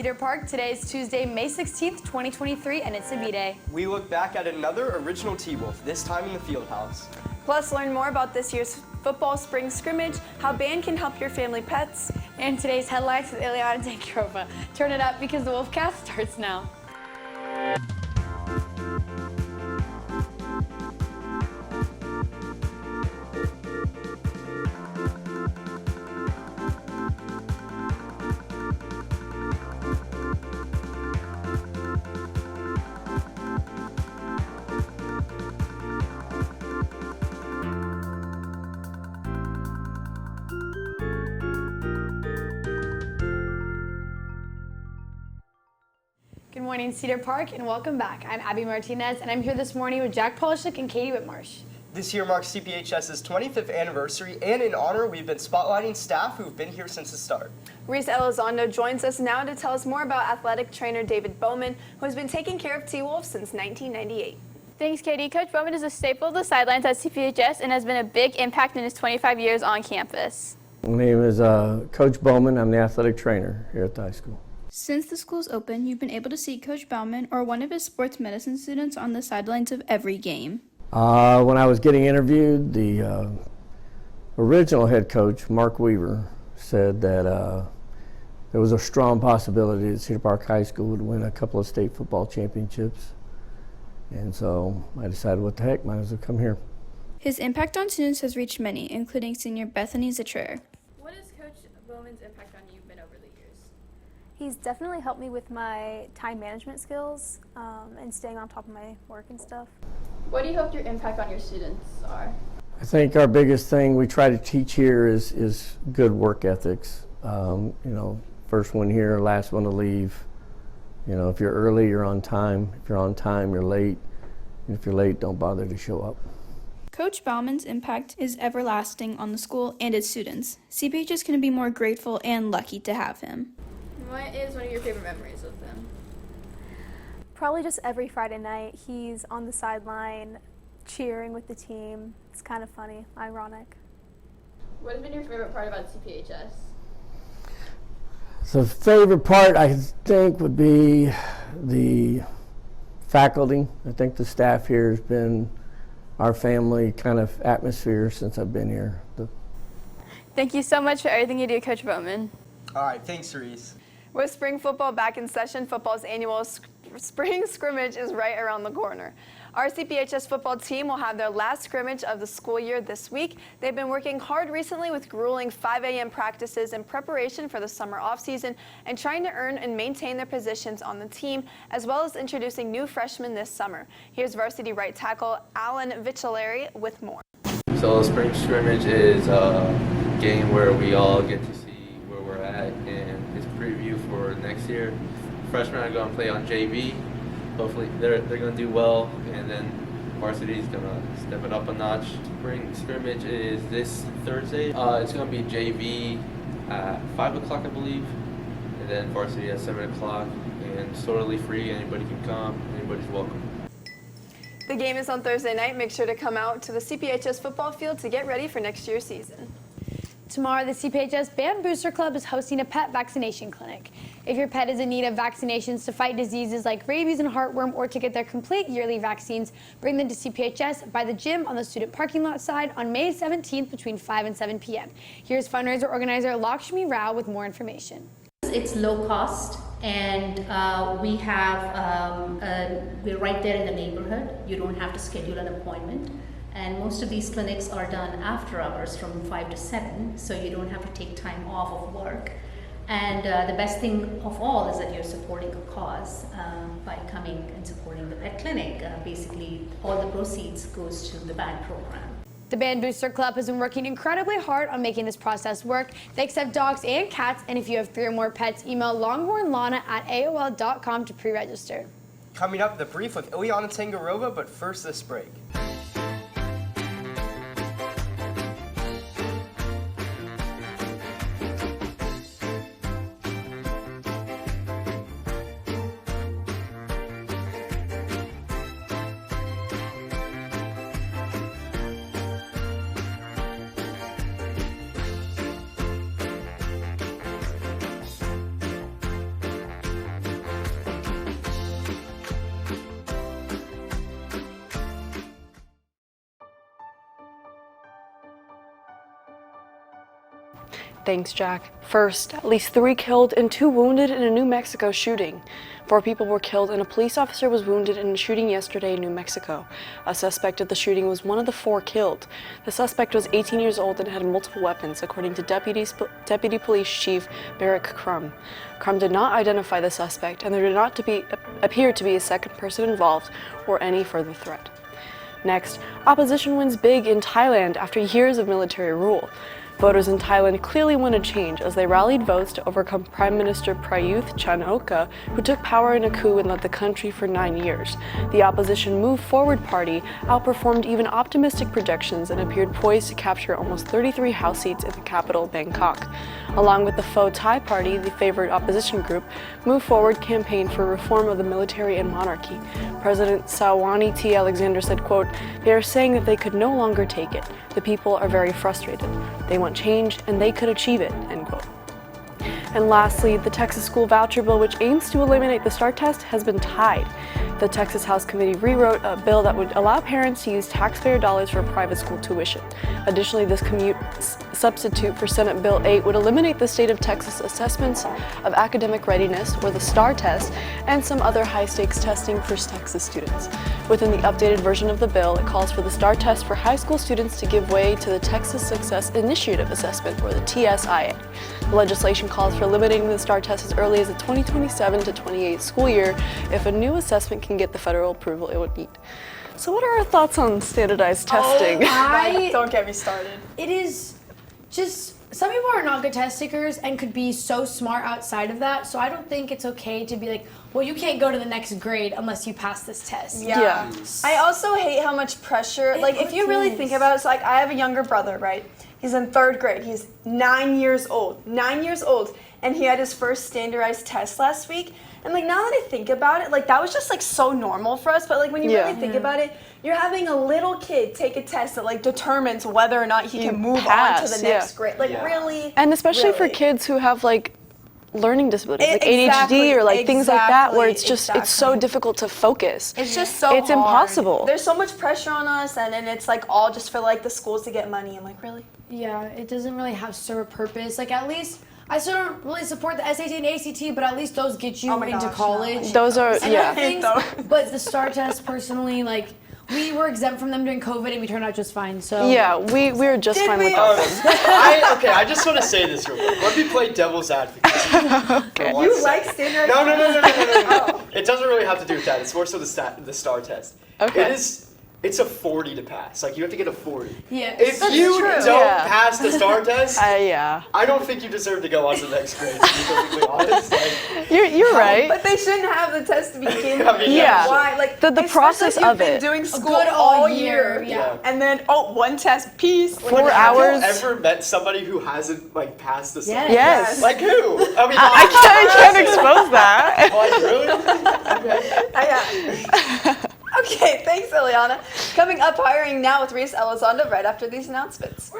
Cedar Park, today is Tuesday, May 16th, 2023, and it's a B-Day. We look back at another original T-Wolf, this time in the field house. Plus, learn more about this year's football spring scrimmage, how band can help your family pets, and today's headlines with Ileana Tankarova. Turn it up because the Wolfcast starts now. Good morning, Cedar Park, and welcome back. I'm Abby Martinez, and I'm here this morning with Jack Polishuk and Katie Whitmarsh. This year marks CPHS's 25th anniversary, and in honor, we've been spotlighting staff who've been here since the start. Reese Elizondo joins us now to tell us more about athletic trainer David Bowman, who has been taking care of T-Wolf since 1998. Thanks, Katie. Coach Bowman is a staple of the sidelines at CPHS and has been a big impact in his 25 years on campus. My name is Coach Bowman. I'm the athletic trainer here at the high school. Since the school's open, you've been able to see Coach Bauman or one of his sports medicine students on the sidelines of every game. When I was getting interviewed, the original head coach, Mark Weaver, said that there was a strong possibility that Cedar Park High School would win a couple of state football championships. And so I decided, what the heck, might as well come here. His impact on students has reached many, including senior Bethany Zatrer. What has Coach Bowman's impact on you been over the years? He's definitely helped me with my time management skills and staying on top of my work and stuff. What do you hope your impact on your students are? I think our biggest thing we try to teach here is good work ethics. You know, first one here, last one to leave. You know, if you're early, you're on time. If you're on time, you're late. And if you're late, don't bother to show up. Coach Bauman's impact is everlasting on the school and its students. CPHS can be more grateful and lucky to have him. What is one of your favorite memories of them? Probably just every Friday night, he's on the sideline cheering with the team. It's kind of funny, ironic. What has been your favorite part about CPHS? So the favorite part, I think, would be the faculty. I think the staff here has been our family kind of atmosphere since I've been here. Thank you so much for everything you do, Coach Bowman. All right, thanks, Reese. With spring football back in session, football's annual spring scrimmage is right around the corner. Our CPHS football team will have their last scrimmage of the school year this week. They've been working hard recently with grueling 5 a.m. practices in preparation for the summer offseason and trying to earn and maintain their positions on the team, as well as introducing new freshmen this summer. Here's varsity right tackle Alan Vicellari with more. So spring scrimmage is a game where we all get to see where we're at, and it's a preview for next year. Freshmen are going to play on JV. Hopefully they're going to do well, and then varsity is going to step it up a notch. Spring scrimmage is this Thursday. It's going to be JV at 5 o'clock, I believe, and then varsity at 7 o'clock, and it's totally free. Anybody can come. Anybody's welcome. The game is on Thursday night. Make sure to come out to the CPHS football field to get ready for next year's season. Tomorrow, the CPHS Band Booster Club is hosting a pet vaccination clinic. If your pet is in need of vaccinations to fight diseases like rabies and heartworm or to get their complete yearly vaccines, bring them to CPHS by the gym on the student parking lot side on May 17th between 5 and 7 p.m. Here's fundraiser organizer Lakshmi Rao with more information. It's low cost, and we have we're right there in the neighborhood. You don't have to schedule an appointment. And most of these clinics are done after hours from 5 to 7, so you don't have to take time off of work. And the best thing of all is that you're supporting a cause by coming and supporting the pet clinic. Basically, all the proceeds goes to the band program. The Band Booster Club has been working incredibly hard on making this process work. They accept dogs and cats, and if you have 3 or more pets, email longhornlana@aol.com to pre-register. Coming up, the brief with Ileana Tankarova, but first this break. Thanks, Jack. First, at least 3 killed and 2 wounded in a New Mexico shooting. 4 people were killed and a police officer was wounded in a shooting yesterday in New Mexico. A suspect of the shooting was one of the 4 killed. The suspect was 18 years old and had multiple weapons, according to Deputy Police Chief Barrick Crum. Crum did not identify the suspect, and there did not appear to be a second person involved or any further threat. Next, opposition wins big in Thailand after years of military rule. Voters in Thailand clearly wanted change as they rallied votes to overcome Prime Minister Prayuth Chan-o-cha, who took power in a coup and led the country for 9 years. The opposition Move Forward party outperformed even optimistic projections and appeared poised to capture almost 33 House seats in the capital, Bangkok. Along with the Pheu Thai party, the favored opposition group, Move Forward campaigned for reform of the military and monarchy. President Sawani T. Alexander said, quote, "They are saying that they could no longer take it. The people are very frustrated. They want change and they could achieve it," end quote. And lastly, the Texas school voucher bill, which aims to eliminate the STAR test, has been tied. The Texas House Committee rewrote a bill that would allow parents to use taxpayer dollars for private school tuition. Additionally, this substitute for Senate Bill 8 would eliminate the state of Texas assessments of academic readiness, or the STAR test, and some other high-stakes testing for Texas students. Within the updated version of the bill, it calls for the STAR test for high school students to give way to the Texas Success Initiative Assessment, or the TSIA. The legislation calls for eliminating the STAR test as early as the 2027 to 28 school year if a new assessment can get the federal approval it would need. So what are our thoughts on standardized testing? Don't get me started. It is just, some people are not good test takers and could be so smart outside of that, so I don't think it's okay to be like, well, you can't go to the next grade unless you pass this test. Yeah. I also hate how much pressure, if you really think about it, so I have a younger brother, right? He's in 3rd grade. He's 9 years old. 9 years old. And he had his first standardized test last week. And now that I think about it, that was just so normal for us. But when you really think about it, you're having a little kid take a test that determines whether or not he can move on to the next grade. Really. And especially for kids who have learning disabilities, like ADHD or things like that, where it's just it's so difficult to focus. It's just so it's hard. Impossible. There's so much pressure on us, and it's all just for the schools to get money. And really. Yeah, it doesn't really serve a purpose. At least I still don't really support the SAT and ACT, but at least those get you into college. Those are But the STAR test, personally, we were exempt from them during COVID, and we turned out just fine. So yeah, we were just fine without them. I just want to say this real quick. Let me play devil's advocate. You like standardized? No. It doesn't really have to do with that. It's more so the STAR test. Okay. It's a 40 to pass. You have to get a 40. Yeah. If you don't pass the STAR test, I don't think you deserve to go on to the next grade, to be perfectly honest. You're right. But they shouldn't have the test to begin with. Why? The process of it. Doing school all year. Yeah. And then, one test, peace. 4 hours. Have you ever met somebody who hasn't passed the STAR? Yes. Who? I can't expose that. Really? Okay. Okay, thanks, Ileana. Coming up, hiring now with Reese Elizondo right after these announcements.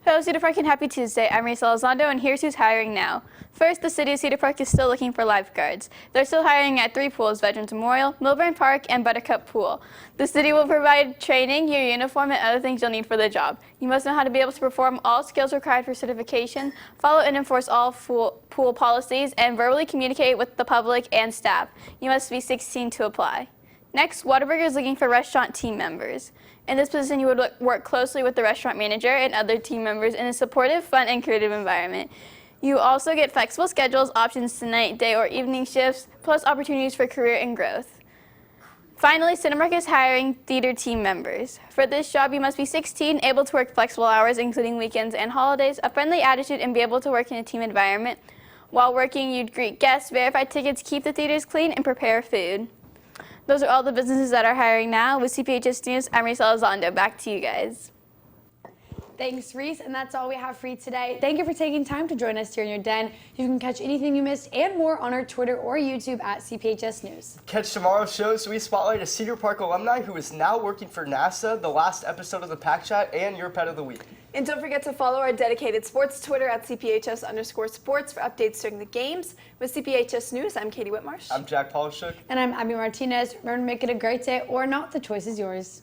Hello, Cedar Park, and happy Tuesday. I'm Reese Elizondo, and here's who's hiring now. First, the city of Cedar Park is still looking for lifeguards. They're still hiring at 3 pools: Veterans Memorial, Milburn Park, and Buttercup Pool. The city will provide training, your uniform, and other things you'll need for the job. You must know how to be able to perform all skills required for certification, follow and enforce all pool policies, and verbally communicate with the public and staff. You must be 16 to apply. Next, Whataburger is looking for restaurant team members. In this position, you would work closely with the restaurant manager and other team members in a supportive, fun, and creative environment. You also get flexible schedules, options to night, day, or evening shifts, plus opportunities for career and growth. Finally, Cinemark is hiring theater team members. For this job, you must be 16, able to work flexible hours, including weekends and holidays, a friendly attitude, and be able to work in a team environment. While working, you'd greet guests, verify tickets, keep the theaters clean, and prepare food. Those are all the businesses that are hiring now. With CPHS News, I'm Reese Elizondo. Back to you guys. Thanks, Reese, and that's all we have for you today. Thank you for taking time to join us here in your den. You can catch anything you missed and more on our Twitter or YouTube at CPHS News. Catch tomorrow's shows. We spotlight a Cedar Park alumni who is now working for NASA, the last episode of the Pack Chat, and your pet of the week. And don't forget to follow our dedicated sports Twitter at CPHS_sports for updates during the games. With CPHS News, I'm Katie Whitmarsh. I'm Jack Polishuk. And I'm Abby Martinez. Remember to make it a great day or not. The choice is yours.